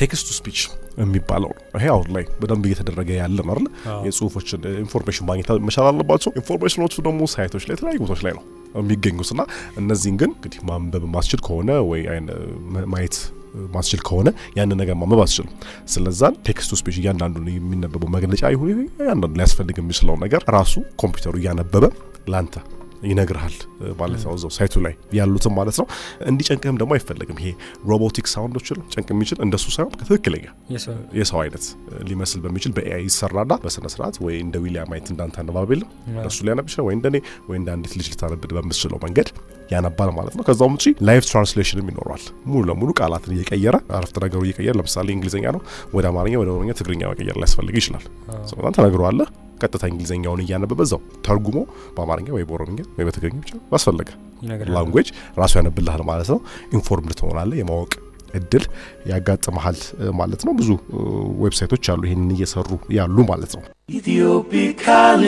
ቴክስት ቱ ስፒች የሚባለው ይሄ አሁን ላይ በደንብ እየተደረገ ያለ ነው አይደል? የጽሁፎችን ኢንፎርሜሽን ማግኘት መቻል አለባቸው። ኢንፎርሜሽኖቹ ደግሞ ሳይቶች ላይ የተለያዩ ቦታዎች ላይ ነው የሚገኙትና እነዚህን ግን እንግዲህ ማንበብ ማስችል ከሆነ ወይ ማየት ማስችል ከሆነ ያን ነገር ማንበብ አስችልም። ስለዚህ ቴክስት ቱ ስፒች እያንዳንዱ የሚነበበው መግለጫ ይሁን እያንዳንዱ ሊያስፈልግ የሚችለው ነገር ራሱ ኮምፒውተሩ እያነበበ ላንተ ይነግርሃል ማለት ነው እዛው ሳይቱ ላይ ያሉትን ማለት ነው። እንዲጨንቅህም ደግሞ አይፈልግም። ይሄ ሮቦቲክ ሳውንዶች ጨንቅ የሚችል እንደሱ ሳይሆን ከትክክለኛ የሰው አይነት ሊመስል በሚችል በኤአይ ይሰራና በስነ ስርዓት ወይ እንደ ዊሊያም አይት እንዳንተ አነባበል እሱ ሊያነብ ይችላል ወይ እንደኔ ወይ እንደ አንዲት ልጅ ልታነብድ በምትችለው መንገድ ያነባል ማለት ነው። ከዛው ውጪ ላይቭ ትራንስሌሽንም ይኖራል። ሙሉ ለሙሉ ቃላትን እየቀየረ አረፍተ ነገሩ እየቀየረ ለምሳሌ እንግሊዘኛ ነው ወደ አማርኛ ወደ ኦሮምኛ ትግርኛ መቀየር ሊያስፈልግ ይችላል። ስለዚህ ተነግሯል ቀጥታ እንግሊዘኛውን እያነበበ በዛው ተርጉሞ በአማርኛ ወይ በኦሮምኛ ወይ በትግርኛ ብቻ ባስፈልገ ላንጉዌጅ ራሱ ያነብልሃል ማለት ነው። ኢንፎርምድ ትሆናለህ፣ የማወቅ እድል ያጋጥመሃል ማለት ነው። ብዙ ዌብሳይቶች አሉ ይሄንን እየሰሩ ያሉ ማለት ነው። ኢትዮፒካሊ